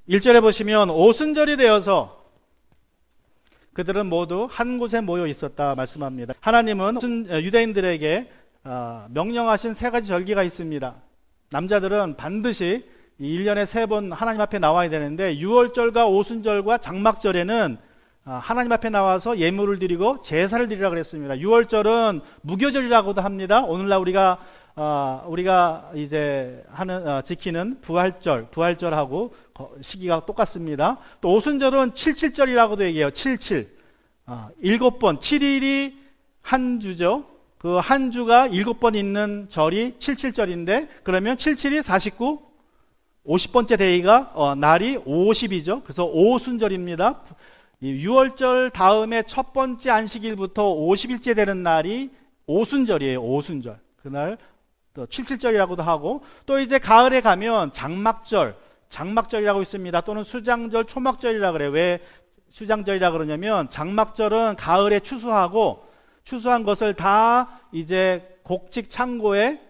1절에 보시면 오순절이 되어서 그들은 모두 한 곳에 모여 있었다 말씀합니다. 하나님은 유대인들에게 명령하신 세 가지 절기가 있습니다. 남자들은 반드시 1년에 3번 하나님 앞에 나와야 되는데, 유월절과 오순절과 장막절에는 하나님 앞에 나와서 예물을 드리고 제사를 드리라 그랬습니다. 유월절은 무교절이라고도 합니다. 오늘날 우리가 이제 지키는 부활절하고 시기가 똑같습니다. 또 오순절은 77절이라고도 얘기해요. 77. 7번, 7일이 한 주죠. 그 한 주가 7번 있는 절이 77절인데, 그러면 77이 49, 50번째 데이가 날이 50이죠. 그래서 오순절입니다. 6월절 다음에 첫 번째 안식일부터 50일째 되는 날이 오순절이에요. 오순절. 그날 또 77절이라고도 하고, 또 이제 가을에 가면 장막절이라고 있습니다. 또는 수장절, 초막절이라 그래요. 왜 수장절이라 그러냐면, 장막절은 가을에 추수한 것을 다 이제 곡식 창고에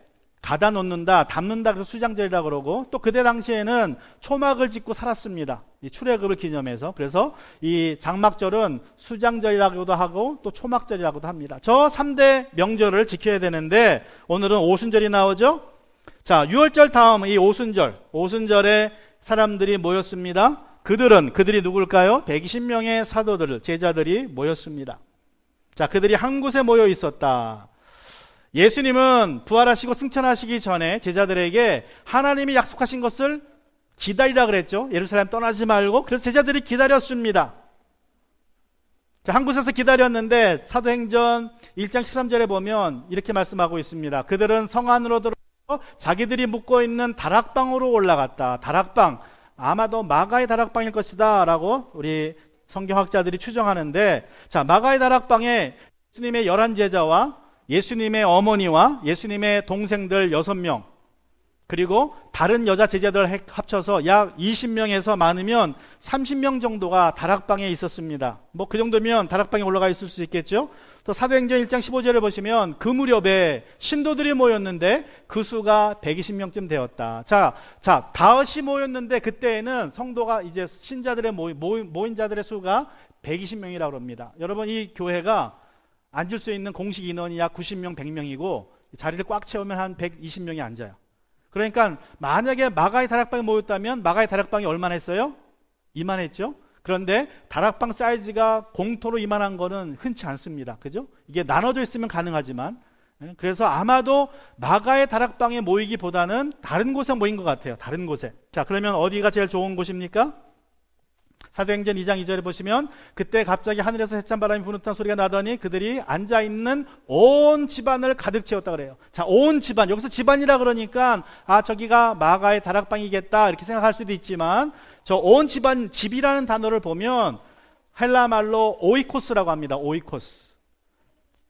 가다 놓는다, 담는다, 그래서 수장절이라 그러고, 또 그때 당시에는 초막을 짓고 살았습니다. 이 출애굽을 기념해서. 그래서 이 장막절은 수장절이라고도 하고 또 초막절이라고도 합니다. 저 3대 명절을 지켜야 되는데, 오늘은 오순절이 나오죠. 자, 6월절 다음 이 오순절에 사람들이 모였습니다. 그들이 누굴까요? 120명의 제자들이 모였습니다. 자, 그들이 한 곳에 모여 있었다. 예수님은 부활하시고 승천하시기 전에 제자들에게 하나님이 약속하신 것을 기다리라 그랬죠. 예루살렘 떠나지 말고. 그래서 제자들이 기다렸습니다. 자, 한 곳에서 기다렸는데, 사도행전 1장 13절에 보면 이렇게 말씀하고 있습니다. 그들은 성 안으로 들어가서 자기들이 묵고 있는 다락방으로 올라갔다. 다락방, 아마도 마가의 다락방일 것이다 라고 우리 성경학자들이 추정하는데, 자, 마가의 다락방에 예수님의 11제자와 예수님의 어머니와 예수님의 동생들 6명, 그리고 다른 여자 제자들 합쳐서 약 20명에서 많으면 30명 정도가 다락방에 있었습니다. 뭐 그 정도면 다락방에 올라가 있을 수 있겠죠. 또 사도행전 1장 15절을 보시면 그 무렵에 신도들이 모였는데 그 수가 120명쯤 되었다. 자, 다섯이 모였는데 그때에는 성도가 이제 신자들의 모인 자들의 수가 120명이라고 합니다. 여러분, 이 교회가 앉을 수 있는 공식 인원이 약 90명, 100명이고 자리를 꽉 채우면 한 120명이 앉아요. 그러니까 만약에 마가의 다락방에 모였다면 마가의 다락방이 얼마나 했어요? 이만했죠? 그런데 다락방 사이즈가 공터로 이만한 거는 흔치 않습니다. 그죠? 이게 나눠져 있으면 가능하지만, 그래서 아마도 마가의 다락방에 모이기보다는 다른 곳에 모인 것 같아요. 다른 곳에. 자, 그러면 어디가 제일 좋은 곳입니까? 사도행전 2장 2절에 보시면, 그때 갑자기 하늘에서 해찬 바람이 부는 듯한 소리가 나더니 그들이 앉아있는 온 집안을 가득 채웠다 그래요. 자, 온 집안, 여기서 집안이라 그러니까 저기가 마가의 다락방이겠다 이렇게 생각할 수도 있지만, 저 온 집안, 집이라는 단어를 보면 헬라 말로 오이코스라고 합니다. 오이코스.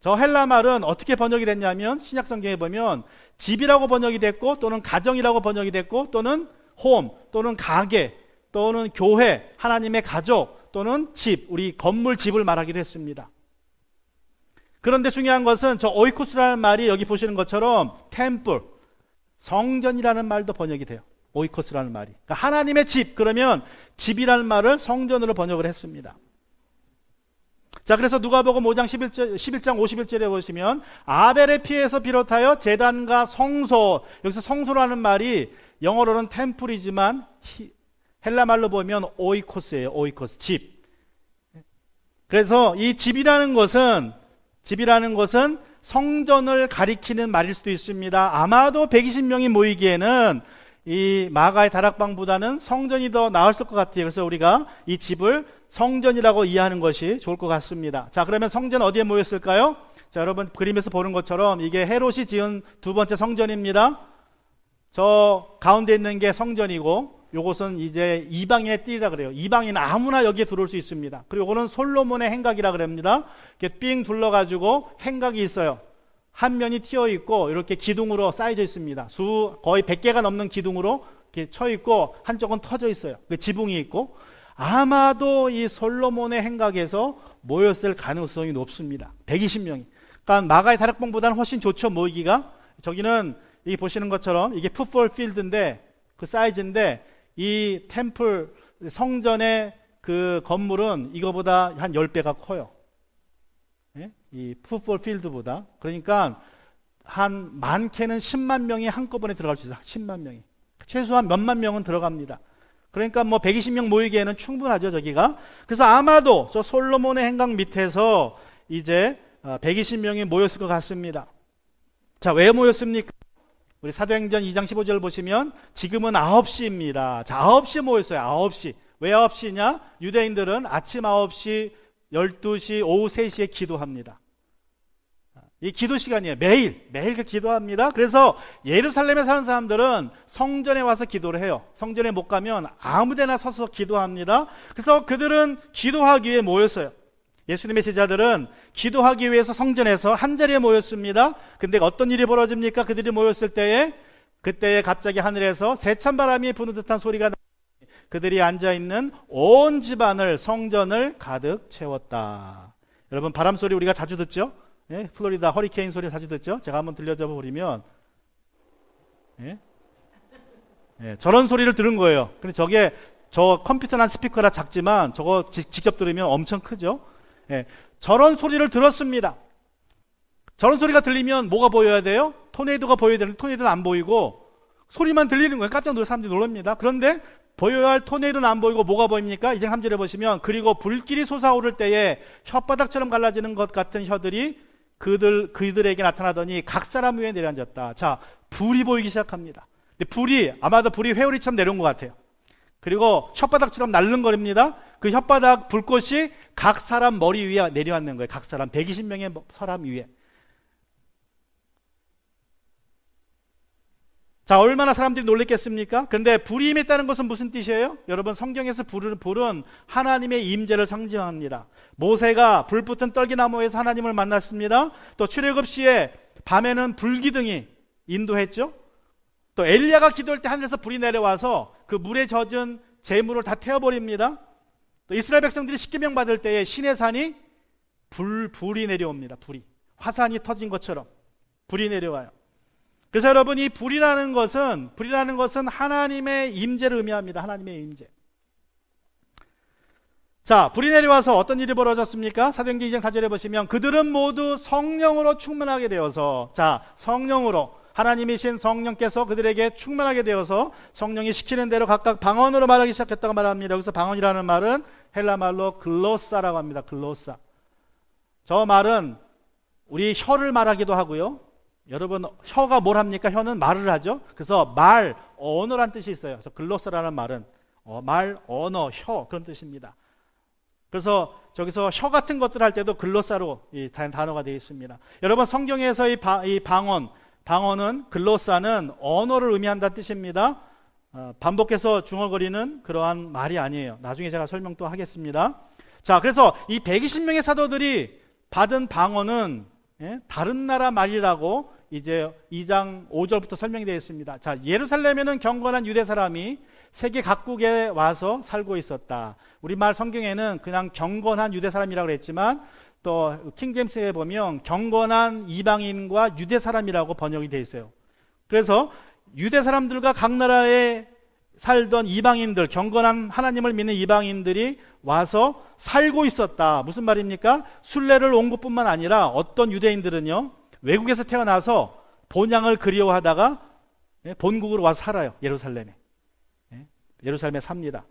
저 헬라 말은 어떻게 번역이 됐냐면, 신약 성경에 보면 집이라고 번역이 됐고, 또는 가정이라고 번역이 됐고, 또는 홈, 또는 가게, 또는 교회, 하나님의 가족, 또는 집, 우리 건물, 집을 말하기도 했습니다. 그런데 중요한 것은 저 오이코스라는 말이 여기 보시는 것처럼 템플, 성전이라는 말도 번역이 돼요. 오이코스라는 말이. 그러니까 하나님의 집, 그러면 집이라는 말을 성전으로 번역을 했습니다. 자, 그래서 누가복음 5장 11장 51절에 보시면 아벨의 피에서 비롯하여 제단과 성소, 여기서 성소라는 말이 영어로는 템플이지만 헬라 말로 보면 오이코스예요. 오이코스, 집. 그래서 이 집이라는 것은 성전을 가리키는 말일 수도 있습니다. 아마도 120명이 모이기에는 이 마가의 다락방보다는 성전이 더 나았을 것 같아요. 그래서 우리가 이 집을 성전이라고 이해하는 것이 좋을 것 같습니다. 자, 그러면 성전 어디에 모였을까요? 자, 여러분 그림에서 보는 것처럼 이게 헤롯이 지은 두 번째 성전입니다. 저 가운데 있는 게 성전이고, 요것은 이제 이방인의 뜰이라 그래요. 이방인 아무나 여기에 들어올 수 있습니다. 그리고 요거는 솔로몬의 행각이라 그럽니다. 이렇게 삥 둘러가지고 행각이 있어요. 한 면이 튀어 있고 이렇게 기둥으로 쌓여져 있습니다. 거의 100개가 넘는 기둥으로 이렇게 쳐 있고 한쪽은 터져 있어요. 그 지붕이 있고, 아마도 이 솔로몬의 행각에서 모였을 가능성이 높습니다. 120명이. 그러니까 마가의 다락방보다는 훨씬 좋죠, 모이기가. 저기는 이 보시는 것처럼 이게 풋볼 필드인데 그 사이즈인데, 이 템플 성전의 그 건물은 이거보다 한 10배가 커요. 예? 이 풋볼 필드보다. 그러니까 한 많게는 10만 명이 한꺼번에 들어갈 수 있어요. 10만 명이. 최소한 몇만 명은 들어갑니다. 그러니까 뭐 120명 모이기에는 충분하죠, 저기가. 그래서 아마도 저 솔로몬의 행각 밑에서 이제 120명이 모였을 것 같습니다. 자, 왜 모였습니까? 우리 사도행전 2장 15절 보시면 지금은 9시입니다. 자, 9시에 모였어요. 9시. 왜 9시냐? 유대인들은 아침 9시, 12시, 오후 3시에 기도합니다. 이 기도 시간이에요. 매일 기도합니다. 그래서 예루살렘에 사는 사람들은 성전에 와서 기도를 해요. 성전에 못 가면 아무 데나 서서 기도합니다. 그래서 그들은 기도하기 위해 모였어요. 예수님의 제자들은 기도하기 위해서 성전에서 한자리에 모였습니다. 근데 어떤 일이 벌어집니까? 그들이 모였을 때에 그때에 갑자기 하늘에서 세찬바람이 부는 듯한 소리가 그들이 앉아있는 온 집안을 성전을 가득 채웠다. 여러분 바람소리 우리가 자주 듣죠? 예? 플로리다 허리케인 소리 자주 듣죠? 제가 한번 들려줘 버리면 예? 예, 저런 소리를 들은 거예요. 근데 저게 저 컴퓨터나 스피커라 작지만 저거 직접 들으면 엄청 크죠? 예, 저런 소리를 들었습니다. 저런 소리가 들리면 뭐가 보여야 돼요? 토네이도가 보여야 되는데 토네이도는 안 보이고 소리만 들리는 거예요. 깜짝 놀라 사람들이 놀랍니다. 그런데 보여야 할 토네이도는 안 보이고 뭐가 보입니까? 2장 3절에 보시면 그리고 불길이 솟아오를 때에 혓바닥처럼 갈라지는 것 같은 혀들이 그들에게 나타나더니 각 사람 위에 내려앉았다. 자, 불이 보이기 시작합니다. 근데 불이 아마도 불이 회오리처럼 내려온 것 같아요. 그리고 혓바닥처럼 날름거립니다. 그 혓바닥 불꽃이 각 사람 머리 위에 내려앉는 거예요. 각 사람 120명의 사람 위에. 자, 얼마나 사람들이 놀랬겠습니까? 그런데 불이 임했다는 것은 무슨 뜻이에요? 여러분 성경에서 불은 하나님의 임재를 상징합니다. 모세가 불 붙은 떨기나무에서 하나님을 만났습니다. 또 출애굽 시에 밤에는 불기둥이 인도했죠. 또 엘리야가 기도할 때 하늘에서 불이 내려와서 그 물에 젖은 재물을 다 태워버립니다. 또 이스라엘 백성들이 십계명 받을 때에 시내산이 불이 내려옵니다. 화산이 터진 것처럼 불이 내려와요. 그래서 여러분 이 불이라는 것은 하나님의 임재를 의미합니다. 하나님의 임재. 자, 불이 내려와서 어떤 일이 벌어졌습니까? 사도행전 2장 4절에 보시면 그들은 모두 성령으로 충만하게 되어서, 자, 성령으로 하나님이신 성령께서 그들에게 충만하게 되어서 성령이 시키는 대로 각각 방언으로 말하기 시작했다고 말합니다. 여기서 방언이라는 말은 헬라 말로 글로사라고 합니다. 글로사. 저 말은 우리 혀를 말하기도 하고요. 여러분 혀가 뭘 합니까? 혀는 말을 하죠. 그래서 언어란 뜻이 있어요. 그래서 글로사라는 말은 말, 언어, 혀 그런 뜻입니다. 그래서 저기서 혀 같은 것들 할 때도 글로사로 이 단어가 되어 있습니다. 여러분 성경에서 이 방언은 글로사는 언어를 의미한다는 뜻입니다. 반복해서 중얼거리는 그러한 말이 아니에요. 나중에 제가 설명 또 하겠습니다. 자, 그래서 이 120명의 사도들이 받은 방언은 다른 나라 말이라고 이제 2장 5절부터 설명이 되어 있습니다. 자, 예루살렘에는 경건한 유대 사람이 세계 각국에 와서 살고 있었다. 우리말 성경에는 그냥 경건한 유대 사람이라고 했지만 또 킹제임스에 보면 경건한 이방인과 유대 사람이라고 번역이 되어 있어요. 그래서 유대 사람들과 각 나라에 살던 이방인들, 경건한 하나님을 믿는 이방인들이 와서 살고 있었다. 무슨 말입니까? 순례를 온 것뿐만 아니라 어떤 유대인들은요, 외국에서 태어나서 본향을 그리워하다가 본국으로 와서 살아요. 예루살렘에 삽니다.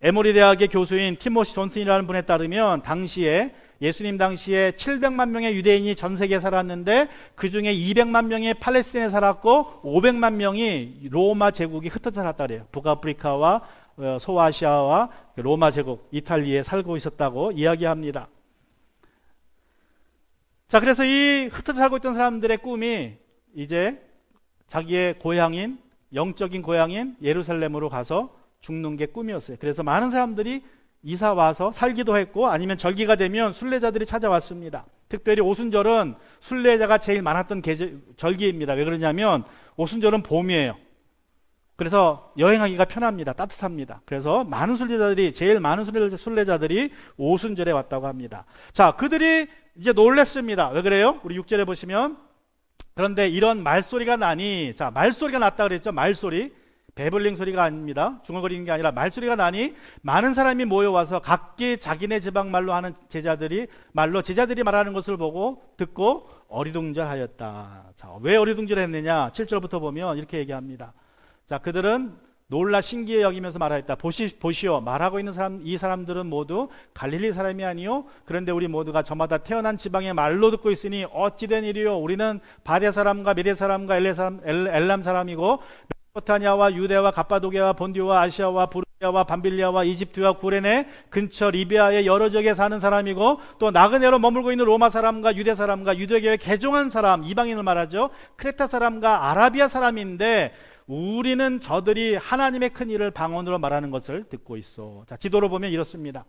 에모리 대학의 교수인 티모시 존슨이라는 분에 따르면 예수님 당시에 700만 명의 유대인이 전 세계에 살았는데 그 중에 200만 명이 팔레스타인에 살았고 500만 명이 로마 제국이 흩어져 살았다 그래요. 북아프리카와 소아시아와 로마 제국, 이탈리아에 살고 있었다고 이야기합니다. 자, 그래서 이 흩어져 살고 있던 사람들의 꿈이 이제 자기의 고향인, 영적인 고향인 예루살렘으로 가서 죽는 게 꿈이었어요. 그래서 많은 사람들이 이사 와서 살기도 했고 아니면 절기가 되면 순례자들이 찾아왔습니다. 특별히 오순절은 순례자가 제일 많았던 절기입니다. 왜 그러냐면 오순절은 봄이에요. 그래서 여행하기가 편합니다. 따뜻합니다. 그래서 제일 많은 순례자들이 오순절에 왔다고 합니다. 자, 그들이 이제 놀랬습니다. 왜 그래요? 우리 6절에 보시면 그런데 이런 말소리가 나니, 자, 말소리가 났다 그랬죠. 말소리. 배블링 소리가 아닙니다. 중얼거리는 게 아니라 말소리가 나니 많은 사람이 모여와서 각기 자기네 지방 말로 하는 제자들이 말하는 것을 보고 듣고 어리둥절하였다. 자, 왜 어리둥절했느냐? 7절부터 보면 이렇게 얘기합니다. 자, 그들은 놀라 신기해 여기면서 말하였다. 보시오. 말하고 있는 이 사람들은 모두 갈릴리 사람이 아니요. 그런데 우리 모두가 저마다 태어난 지방의 말로 듣고 있으니 어찌된 일이요. 우리는 바데 사람과 메데 사람과 엘람 사람이고 메소포타미아와 유대와 갑바도게와 본디오와 아시아와 부르기아와 밤빌리아와 이집트와 구레네 근처 리비아의 여러 지역에 사는 사람이고 또 나그네로 머물고 있는 로마 사람과 유대 사람과 유대교에 개종한 사람, 이방인을 말하죠. 크레타 사람과 아라비아 사람인데 우리는 저들이 하나님의 큰 일을 방언으로 말하는 것을 듣고 있어. 자, 지도로 보면 이렇습니다.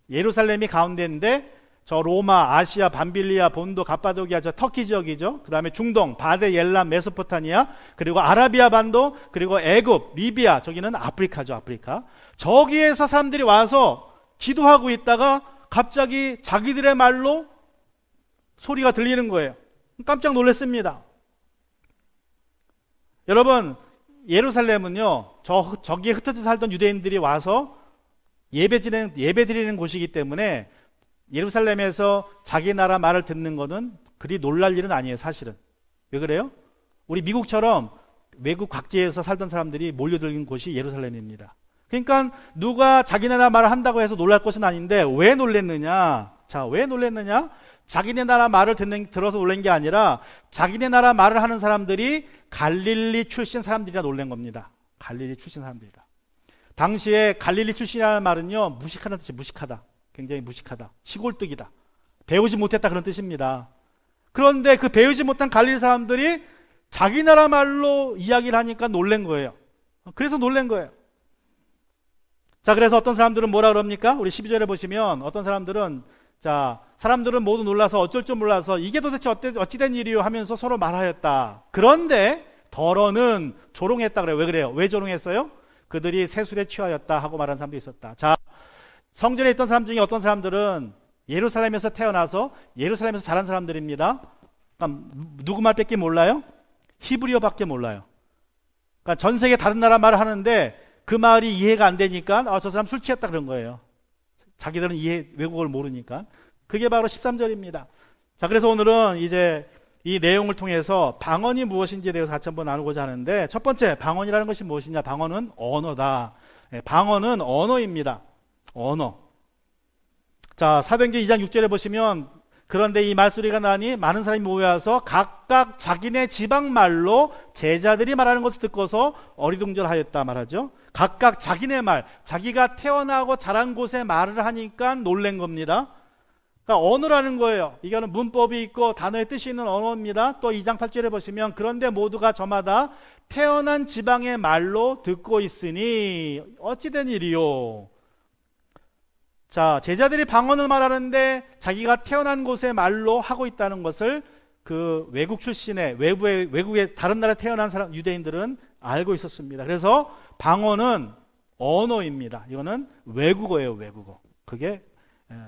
예루살렘이 가운데인데 저 로마, 아시아, 밤빌리아, 본도, 갑바도기아, 저 터키 지역이죠. 그 다음에 중동, 바데, 엘람, 메소포타미아, 그리고 아라비아 반도, 그리고 애굽, 리비아, 저기는 아프리카죠. 아프리카. 저기에서 사람들이 와서 기도하고 있다가 갑자기 자기들의 말로 소리가 들리는 거예요. 깜짝 놀랐습니다. 여러분, 예루살렘은요, 저기에 흩어져 살던 유대인들이 와서 예배 드리는 곳이기 때문에 예루살렘에서 자기 나라 말을 듣는 것은 그리 놀랄 일은 아니에요, 사실은. 왜 그래요? 우리 미국처럼 외국 각지에서 살던 사람들이 몰려들는 곳이 예루살렘입니다. 그러니까 누가 자기 나라 말을 한다고 해서 놀랄 것은 아닌데 왜 놀랬느냐? 자, 왜 놀랬느냐? 자기네 나라 말을 들어서 놀란 게 아니라 자기네 나라 말을 하는 사람들이 갈릴리 출신 사람들이라 놀란 겁니다. 갈릴리 출신 사람들이라. 당시에 갈릴리 출신이라는 말은요, 무식하다는 뜻이에요. 무식하다. 굉장히 무식하다. 시골뜨기다. 배우지 못했다 그런 뜻입니다. 그런데 그 배우지 못한 갈릴리 사람들이 자기 나라 말로 이야기를 하니까 놀란 거예요. 그래서 놀란 거예요. 자, 그래서 어떤 사람들은 뭐라 그럽니까? 우리 12절에 보시면 어떤 사람들은 사람들은 모두 놀라서 어쩔 줄 몰라서 이게 도대체 어찌된 일이요 하면서 서로 말하였다. 그런데 더러는 조롱했다 그래요. 왜 그래요? 왜 조롱했어요? 그들이 세술에 취하였다 하고 말하는 사람도 있었다. 자, 성전에 있던 사람 중에 어떤 사람들은 예루살렘에서 태어나서 예루살렘에서 자란 사람들입니다. 그러니까 누구 말밖에 몰라요? 히브리어밖에 몰라요. 그러니까 전 세계 다른 나라 말을 하는데 그 말이 이해가 안 되니까 저 사람 술 취했다 그런 거예요. 자기들은 외국어를 모르니까. 그게 바로 13절입니다. 자, 그래서 오늘은 이제 이 내용을 통해서 방언이 무엇인지에 대해서 같이 한번 나누고자 하는데, 첫 번째, 방언이라는 것이 무엇이냐? 방언은 언어다. 방언은 언어입니다. 언어. 자, 사도행전 2장 6절에 보시면, 그런데 이 말소리가 나니 많은 사람이 모여와서 각각 자기네 지방 말로 제자들이 말하는 것을 듣고서 어리둥절하였다 말하죠. 각각 자기네 말, 자기가 태어나고 자란 곳의 말을 하니까 놀란 겁니다. 그러니까 언어라는 거예요. 이거는 문법이 있고 단어의 뜻이 있는 언어입니다. 또 2장 8절에 보시면 그런데 모두가 저마다 태어난 지방의 말로 듣고 있으니 어찌된 일이요. 자, 제자들이 방언을 말하는데 자기가 태어난 곳의 말로 하고 있다는 것을 그 외국 출신의 외국의 다른 나라에 태어난 사람 유대인들은 알고 있었습니다. 그래서 방언은 언어입니다. 이거는 외국어예요, 외국어. 그게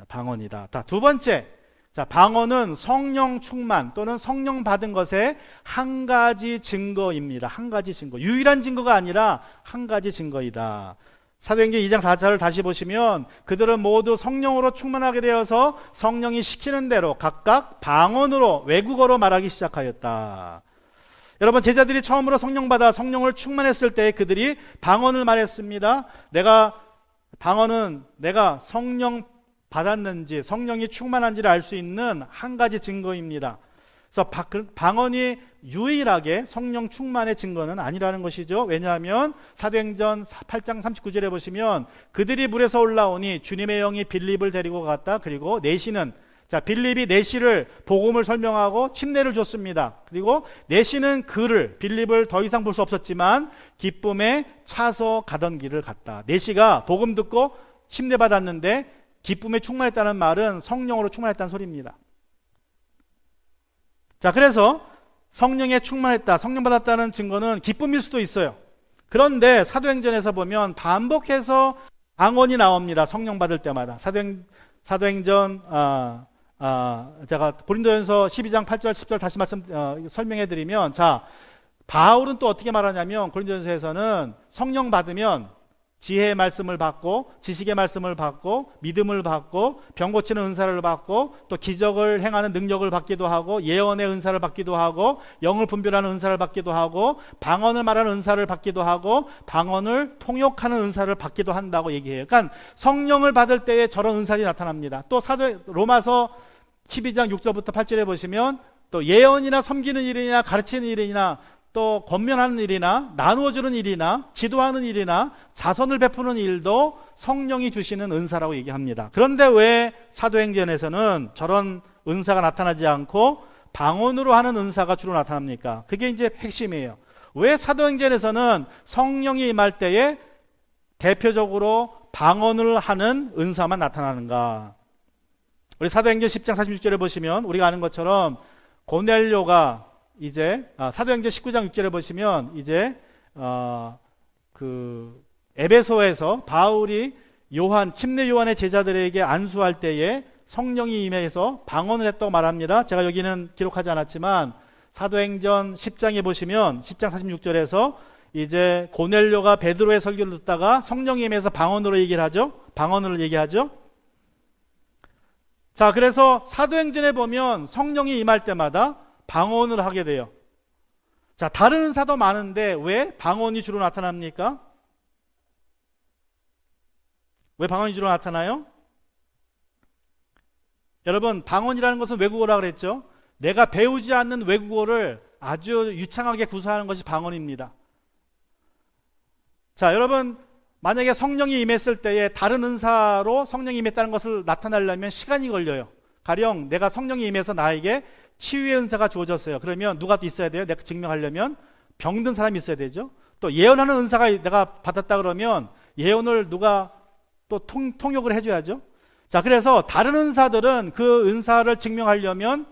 방언이다. 두 번째, 자, 방언은 성령 충만 또는 성령 받은 것의 한 가지 증거입니다. 한 가지 증거. 유일한 증거가 아니라 한 가지 증거이다. 사도행전 2장 4절을 다시 보시면 그들은 모두 성령으로 충만하게 되어서 성령이 시키는 대로 각각 방언으로 외국어로 말하기 시작하였다. 여러분, 제자들이 처음으로 성령 받아 성령을 충만했을 때 그들이 방언을 말했습니다. 내가 성령 받았는지 성령이 충만한지를 알 수 있는 한 가지 증거입니다. 그래서 방언이 유일하게 성령 충만의 증거는 아니라는 것이죠. 왜냐하면 사도행전 8장 39절에 보시면 그들이 물에서 올라오니 주님의 영이 빌립을 데리고 갔다. 그리고 내시는, 자, 빌립이 내시를 복음을 설명하고 침례를 줬습니다. 그리고 내시는 빌립을 더 이상 볼 수 없었지만 기쁨에 차서 가던 길을 갔다. 내시가 복음 듣고 침례 받았는데 기쁨에 충만했다는 말은 성령으로 충만했다는 소리입니다. 자, 그래서 성령에 충만했다, 성령 받았다는 증거는 기쁨일 수도 있어요. 그런데 사도행전에서 보면 반복해서 방언이 나옵니다. 성령 받을 때마다. 사도행전 제가 고린도전서 12장 8절 10절 다시 설명해 드리면, 자, 바울은 또 어떻게 말하냐면 고린도전서에서는 성령 받으면 지혜의 말씀을 받고 지식의 말씀을 받고 믿음을 받고 병 고치는 은사를 받고 또 기적을 행하는 능력을 받기도 하고 예언의 은사를 받기도 하고 영을 분별하는 은사를 받기도 하고 방언을 말하는 은사를 받기도 하고 방언을 통역하는 은사를 받기도 한다고 얘기해요. 그러니까 성령을 받을 때에 저런 은사들이 나타납니다. 또 로마서 12장 6절부터 8절에 보시면 또 예언이나 섬기는 일이나 가르치는 일이나 또 권면하는 일이나 나누어주는 일이나 지도하는 일이나 자선을 베푸는 일도 성령이 주시는 은사라고 얘기합니다. 그런데 왜 사도행전에서는 저런 은사가 나타나지 않고 방언으로 하는 은사가 주로 나타납니까? 그게 이제 핵심이에요. 왜 사도행전에서는 성령이 임할 때에 대표적으로 방언을 하는 은사만 나타나는가? 우리 사도행전 10장 46절에 보시면 우리가 아는 것처럼 고넬료가 이제 사도행전 19장 6절에 보시면 이제 그 에베소에서 바울이 침례 요한의 제자들에게 안수할 때에 성령이 임해서 방언을 했다고 말합니다. 제가 여기는 기록하지 않았지만 사도행전 10장에 보시면 10장 46절에서 이제 고넬료가 베드로의 설교를 듣다가 성령이 임해서 방언으로 얘기를 하죠. 방언으로 얘기하죠. 자, 그래서 사도행전에 보면 성령이 임할 때마다 방언을 하게 돼요. 자, 다른 은사도 많은데 왜 방언이 주로 나타납니까? 왜 방언이 주로 나타나요? 여러분, 방언이라는 것은 외국어라고 그랬죠? 내가 배우지 않는 외국어를 아주 유창하게 구사하는 것이 방언입니다. 자, 여러분, 만약에 성령이 임했을 때에 다른 은사로 성령이 임했다는 것을 나타내려면 시간이 걸려요. 가령 내가 성령이 임해서 나에게 치유의 은사가 주어졌어요. 그러면 누가 또 있어야 돼요? 내가 증명하려면 병든 사람이 있어야 되죠. 또 예언하는 은사가 내가 받았다 그러면 예언을 누가 또 통역을 해줘야죠. 자, 그래서 다른 은사들은 그 은사를 증명하려면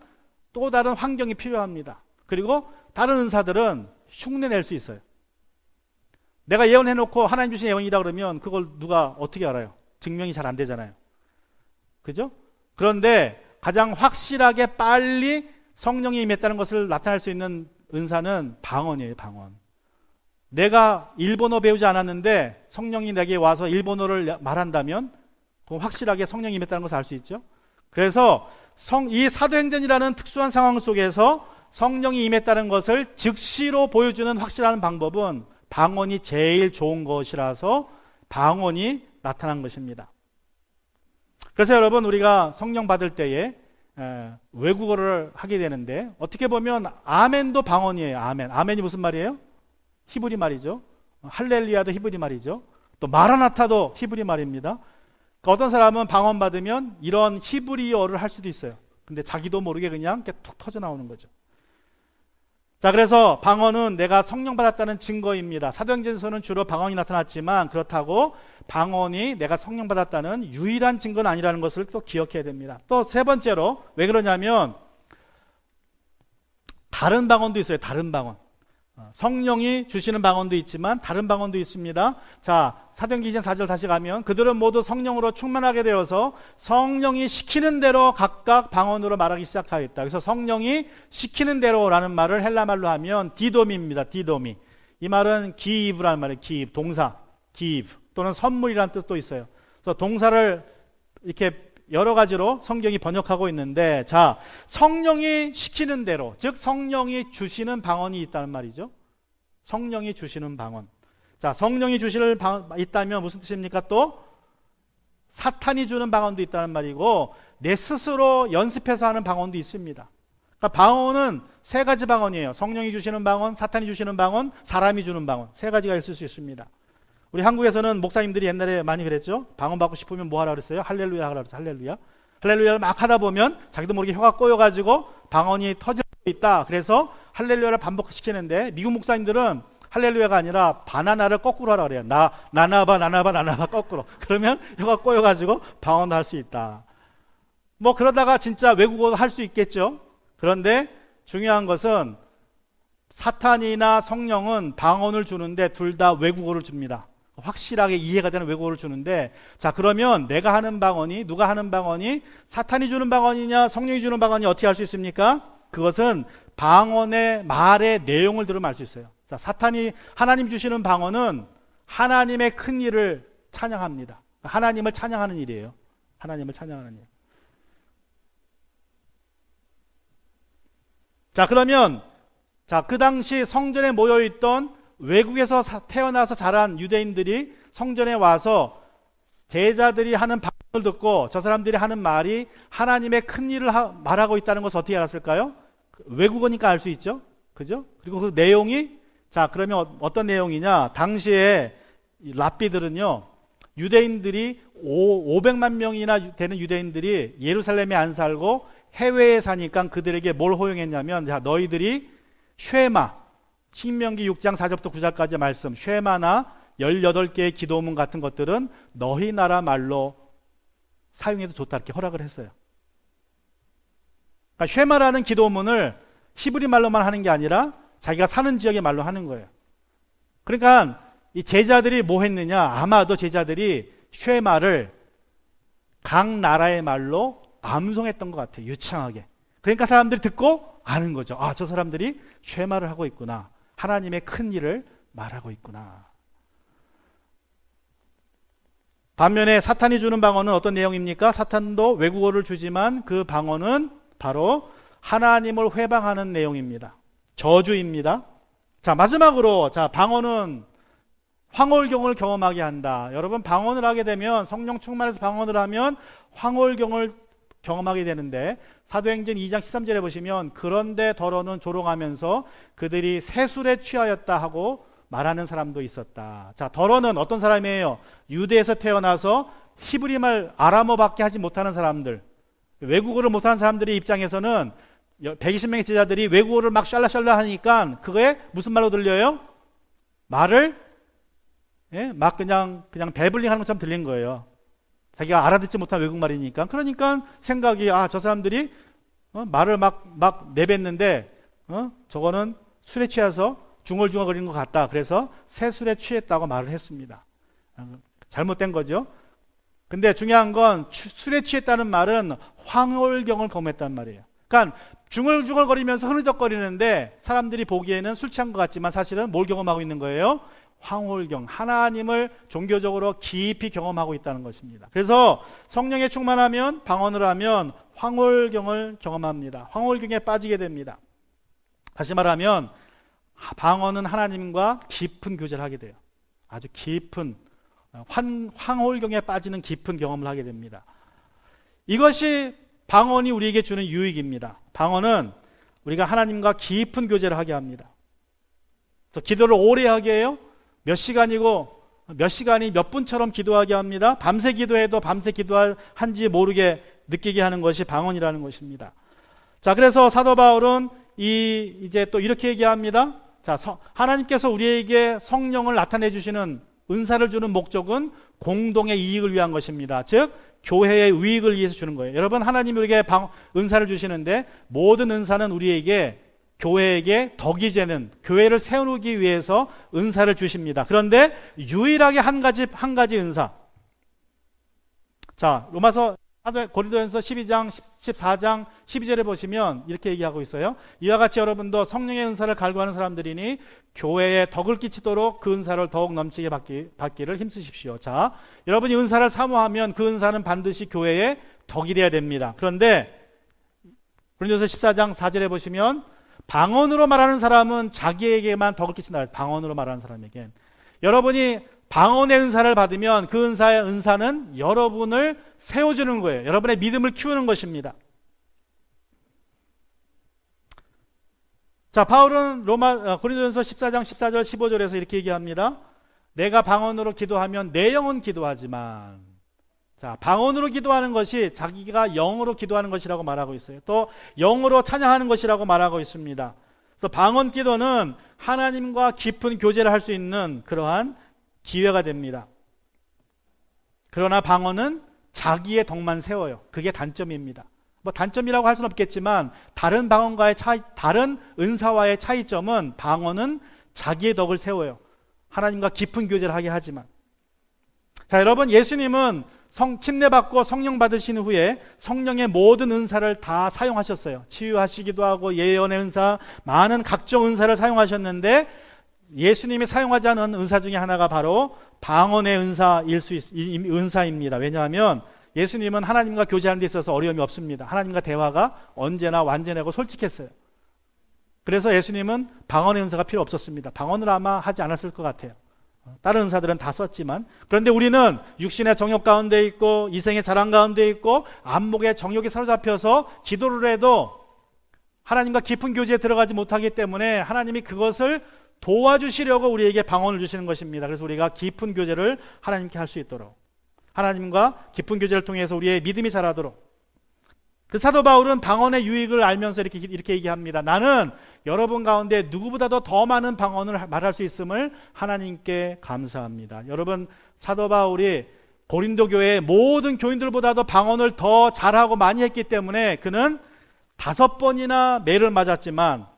또 다른 환경이 필요합니다. 그리고 다른 은사들은 흉내낼 수 있어요. 내가 예언해놓고 하나님 주신 예언이다 그러면 그걸 누가 어떻게 알아요? 증명이 잘 안 되잖아요. 그죠? 그런데 가장 확실하게 빨리 성령이 임했다는 것을 나타낼 수 있는 은사는 방언이에요. 방언. 내가 일본어 배우지 않았는데 성령이 내게 와서 일본어를 말한다면 그럼 확실하게 성령이 임했다는 것을 알 수 있죠. 그래서 이 사도행전이라는 특수한 상황 속에서 성령이 임했다는 것을 즉시로 보여주는 확실한 방법은 방언이 제일 좋은 것이라서 방언이 나타난 것입니다. 그래서 여러분, 우리가 성령 받을 때에 외국어를 하게 되는데 어떻게 보면 아멘도 방언이에요. 아멘. 아멘이 무슨 말이에요? 히브리 말이죠. 할렐루야도 히브리 말이죠. 또 마라나타도 히브리 말입니다. 그러니까 어떤 사람은 방언 받으면 이런 히브리어를 할 수도 있어요. 근데 자기도 모르게 그냥 이렇게 툭 터져 나오는 거죠. 자, 그래서 방언은 내가 성령 받았다는 증거입니다. 사도행전에서는 주로 방언이 나타났지만 그렇다고 방언이 내가 성령 받았다는 유일한 증거는 아니라는 것을 또 기억해야 됩니다. 또 세 번째로 왜 그러냐면 다른 방언도 있어요. 다른 방언. 성령이 주시는 방언도 있지만 다른 방언도 있습니다. 자, 사도행전 2장 4절 다시 가면 그들은 모두 성령으로 충만하게 되어서 성령이 시키는 대로 각각 방언으로 말하기 시작하였다. 그래서 성령이 시키는 대로라는 말을 헬라말로 하면 디도미입니다. 디도미. 이 말은 기입이라는 말이에요. 기입, 동사, 기입 또는 선물이라는 뜻도 있어요. 그래서 동사를 이렇게 여러 가지로 성경이 번역하고 있는데, 자, 성령이 시키는 대로, 즉 성령이 주시는 방언이 있다는 말이죠. 성령이 주시는 방언. 자, 성령이 주시는 방언 있다면 무슨 뜻입니까? 또 사탄이 주는 방언도 있다는 말이고 내 스스로 연습해서 하는 방언도 있습니다. 그러니까 방언은 세 가지 방언이에요. 성령이 주시는 방언, 사탄이 주시는 방언, 사람이 주는 방언. 세 가지가 있을 수 있습니다. 우리 한국에서는 목사님들이 옛날에 많이 그랬죠. 방언 받고 싶으면 뭐 하라 그랬어요? 할렐루야 하라 그랬어요. 할렐루야. 할렐루야를 막 하다 보면 자기도 모르게 혀가 꼬여가지고 방언이 터져 있다. 그래서 할렐루야를 반복시키는데 미국 목사님들은 할렐루야가 아니라 바나나를 거꾸로 하라 그래요. 나나바 거꾸로. 그러면 혀가 꼬여가지고 방언도 할 수 있다. 뭐 그러다가 진짜 외국어도 할 수 있겠죠. 그런데 중요한 것은 사탄이나 성령은 방언을 주는데 둘 다 외국어를 줍니다. 확실하게 이해가 되는 외국어를 주는데, 자, 그러면 내가 하는 방언이, 누가 하는 방언이 사탄이 주는 방언이냐 성령이 주는 방언이 어떻게 할 수 있습니까? 그것은 방언의 말의 내용을 들으면 알 수 있어요. 자, 사탄이 하나님 주시는 방언은 하나님의 큰 일을 찬양합니다. 하나님을 찬양하는 일이에요. 하나님을 찬양하는 일. 자, 그러면 그 당시 성전에 모여 있던 외국에서 태어나서 자란 유대인들이 성전에 와서 제자들이 하는 방언을 듣고 저 사람들이 하는 말이 하나님의 큰 일을 말하고 있다는 것을 어떻게 알았을까요? 외국어니까 알 수 있죠. 그죠? 그리고 그 내용이, 자, 그러면 어떤 내용이냐? 당시에 랍비들은요, 유대인들이 500만 명이나 되는 유대인들이 예루살렘에 안 살고 해외에 사니까 그들에게 뭘 허용했냐면, 자, 너희들이 쉐마, 신명기 6장 4절부터 9절까지 말씀, 쉐마나 18개의 기도문 같은 것들은 너희 나라 말로 사용해도 좋다, 이렇게 허락을 했어요. 그러니까 쉐마라는 기도문을 히브리 말로만 하는 게 아니라 자기가 사는 지역의 말로 하는 거예요. 그러니까 이 제자들이 뭐 했느냐? 아마도 제자들이 쉐마를 각 나라의 말로 암송했던 것 같아요. 유창하게. 그러니까 사람들이 듣고 아는 거죠. 아, 저 사람들이 쉐마를 하고 있구나. 하나님의 큰 일을 말하고 있구나. 반면에 사탄이 주는 방언은 어떤 내용입니까? 사탄도 외국어를 주지만 그 방언은 바로 하나님을 회방하는 내용입니다. 저주입니다. 자, 마지막으로, 자, 방언은 황홀경을 경험하게 한다. 여러분, 방언을 하게 되면, 성령 충만해서 방언을 하면 황홀경을 경험하게 되는데, 사도행전 2장 13절에 보시면, 그런데 더러는 조롱하면서 그들이 새술에 취하였다 하고 말하는 사람도 있었다. 자, 더러는 어떤 사람이에요? 유대에서 태어나서 히브리말 아람어밖에 하지 못하는 사람들, 외국어를 못하는 사람들의 입장에서는 120명의 제자들이 외국어를 막 샬라샬라 하니까 그거에 무슨 말로 들려요? 말을 막 그냥 배블링 하는 것처럼 들린 거예요. 자기가 알아듣지 못한 외국말이니까. 그러니까 생각이, 아, 저 사람들이 말을 막 내뱉는데 저거는 술에 취해서 중얼중얼거리는 것 같다. 그래서 새 술에 취했다고 말을 했습니다. 잘못된 거죠. 근데 중요한 건 술에 취했다는 말은 황홀경을 경험했단 말이에요. 그러니까 중얼중얼거리면서 흐느적거리는데 사람들이 보기에는 술 취한 것 같지만 사실은 뭘 경험하고 있는 거예요? 황홀경, 하나님을 종교적으로 깊이 경험하고 있다는 것입니다. 그래서 성령에 충만하면, 방언을 하면 황홀경을 경험합니다. 황홀경에 빠지게 됩니다. 다시 말하면 방언은 하나님과 깊은 교제를 하게 돼요. 아주 깊은 황홀경에 빠지는 깊은 경험을 하게 됩니다. 이것이 방언이 우리에게 주는 유익입니다. 방언은 우리가 하나님과 깊은 교제를 하게 합니다. 또 기도를 오래 하게 해요. 몇 시간이고 몇 시간이 몇 분처럼 기도하게 합니다. 밤새 기도해도 밤새 기도한지 모르게 느끼게 하는 것이 방언이라는 것입니다. 자, 그래서 사도 바울은 이제 또 이렇게 얘기합니다. 자, 하나님께서 우리에게 성령을 나타내 주시는, 은사를 주는 목적은 공동의 이익을 위한 것입니다. 즉 교회의 유익을 위해서 주는 거예요. 여러분, 하나님이 우리에게 은사를 주시는데 모든 은사는 우리에게, 교회에게 덕이 되는, 교회를 세우기 위해서 은사를 주십니다. 그런데 유일하게 한 가지 은사. 자, 고린도전서 12장, 14장, 12절에 보시면 이렇게 얘기하고 있어요. 이와 같이 여러분도 성령의 은사를 갈구하는 사람들이니 교회에 덕을 끼치도록 그 은사를 더욱 넘치게 받기를 힘쓰십시오. 자, 여러분이 은사를 사모하면 그 은사는 반드시 교회에 덕이 되어야 됩니다. 그런데 고린도전서 14장 4절에 보시면 방언으로 말하는 사람은 자기에게만 덕을 끼친다. 방언으로 말하는 사람에게. 여러분이 방언의 은사를 받으면 그 은사는 여러분을 세워주는 거예요. 여러분의 믿음을 키우는 것입니다. 자, 바울은 고린도전서 14장 14절 15절에서 이렇게 얘기합니다. 내가 방언으로 기도하면 내 영은 기도하지만, 자, 방언으로 기도하는 것이 자기가 영으로 기도하는 것이라고 말하고 있어요. 또 영으로 찬양하는 것이라고 말하고 있습니다. 그래서 방언 기도는 하나님과 깊은 교제를 할 수 있는 그러한 기회가 됩니다. 그러나 방언은 자기의 덕만 세워요. 그게 단점입니다. 뭐 단점이라고 할 수는 없겠지만 다른 방언과의 다른 은사와의 차이점은 방언은 자기의 덕을 세워요. 하나님과 깊은 교제를 하게 하지만. 자, 여러분, 예수님은 침례받고 성령 받으신 후에 성령의 모든 은사를 다 사용하셨어요. 치유하시기도 하고 예언의 은사, 많은 각종 은사를 사용하셨는데 예수님이 사용하지 않은 은사 중에 하나가 바로 방언의 은사입니다. 왜냐하면 예수님은 하나님과 교제하는 데 있어서 어려움이 없습니다. 하나님과 대화가 언제나 완전하고 솔직했어요. 그래서 예수님은 방언의 은사가 필요 없었습니다. 방언을 아마 하지 않았을 것 같아요. 다른 은사들은 다 썼지만, 그런데 우리는 육신의 정욕 가운데 있고 이생의 자랑 가운데 있고 안목의 정욕에 사로잡혀서 기도를 해도 하나님과 깊은 교제에 들어가지 못하기 때문에 하나님이 그것을 도와주시려고 우리에게 방언을 주시는 것입니다. 그래서 우리가 깊은 교제를 하나님께 할 수 있도록, 하나님과 깊은 교제를 통해서 우리의 믿음이 자라도록. 그 사도 바울은 방언의 유익을 알면서 이렇게 얘기합니다. 나는 여러분 가운데 누구보다도 더 많은 방언을 말할 수 있음을 하나님께 감사합니다. 여러분, 사도 바울이 고린도 교회의 모든 교인들보다도 방언을 더 잘하고 많이 했기 때문에 그는 5번이나 매를 맞았지만,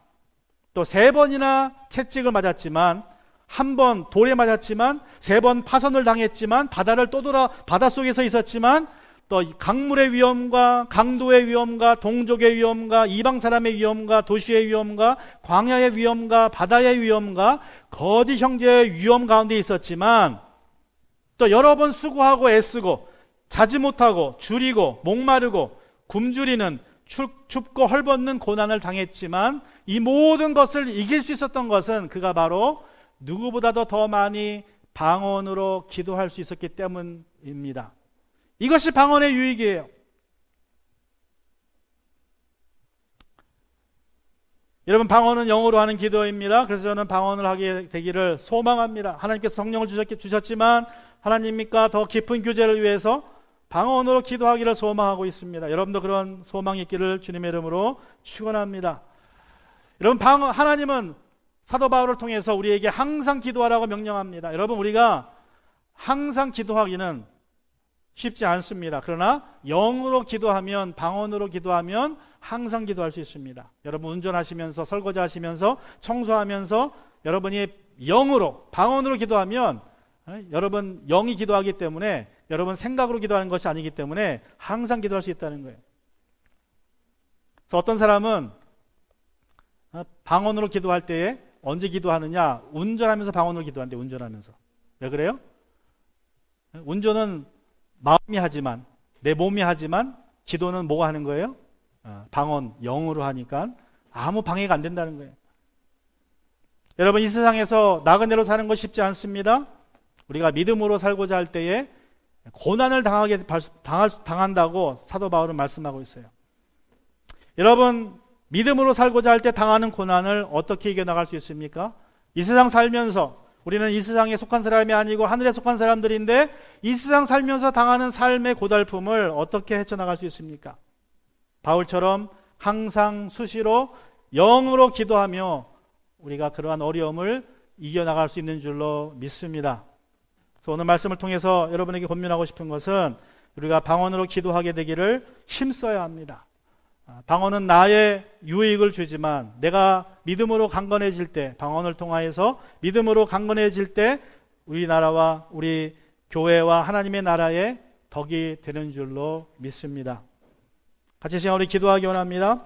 또 3번이나 채찍을 맞았지만, 1번 돌에 맞았지만, 3번 파선을 당했지만, 바다를 떠돌아 바닷속에서 있었지만, 또 강물의 위험과 강도의 위험과 동족의 위험과 이방 사람의 위험과 도시의 위험과 광야의 위험과 바다의 위험과 거디 형제의 위험 가운데 있었지만, 또 여러 번 수고하고 애쓰고 자지 못하고 줄이고 목마르고 굶주리는 춥고 헐벗는 고난을 당했지만, 이 모든 것을 이길 수 있었던 것은 그가 바로 누구보다도 더 많이 방언으로 기도할 수 있었기 때문입니다. 이것이 방언의 유익이에요. 여러분, 방언은 영어로 하는 기도입니다. 그래서 저는 방언을 하게 되기를 소망합니다. 하나님께서 성령을 주셨지만 하나님과 더 깊은 교제를 위해서 방언으로 기도하기를 소망하고 있습니다. 여러분도 그런 소망이 있기를 주님의 이름으로 축원합니다. 여러분, 하나님은 사도 바울을 통해서 우리에게 항상 기도하라고 명령합니다. 여러분, 우리가 항상 기도하기는 쉽지 않습니다. 그러나 영으로 기도하면, 방언으로 기도하면 항상 기도할 수 있습니다. 여러분, 운전하시면서, 설거지 하시면서, 청소하면서 여러분이 영으로, 방언으로 기도하면 여러분 영이 기도하기 때문에, 여러분 생각으로 기도하는 것이 아니기 때문에 항상 기도할 수 있다는 거예요. 그래서 어떤 사람은 방언으로 기도할 때에 언제 기도하느냐? 운전하면서 방언으로 기도하는데, 운전하면서. 왜 그래요? 운전은 마음이 하지만, 내 몸이 하지만, 기도는 뭐가 하는 거예요? 방언, 영으로 하니까 아무 방해가 안 된다는 거예요. 여러분, 이 세상에서 나그네로 사는 거 쉽지 않습니다. 우리가 믿음으로 살고자 할 때에 고난을 당한다고 사도 바울은 말씀하고 있어요. 여러분, 믿음으로 살고자 할 때 당하는 고난을 어떻게 이겨나갈 수 있습니까? 이 세상 살면서, 우리는 이 세상에 속한 사람이 아니고 하늘에 속한 사람들인데, 이 세상 살면서 당하는 삶의 고달픔을 어떻게 헤쳐나갈 수 있습니까? 바울처럼 항상 수시로 영으로 기도하며 우리가 그러한 어려움을 이겨나갈 수 있는 줄로 믿습니다. 그래서 오늘 말씀을 통해서 여러분에게 권면하고 싶은 것은, 우리가 방언으로 기도하게 되기를 힘써야 합니다. 방언은 나의 유익을 주지만, 내가 믿음으로 강건해질 때, 방언을 통하여서 믿음으로 강건해질 때 우리나라와 우리 교회와 하나님의 나라에 덕이 되는 줄로 믿습니다. 같이 시간 우리 기도하기 원합니다.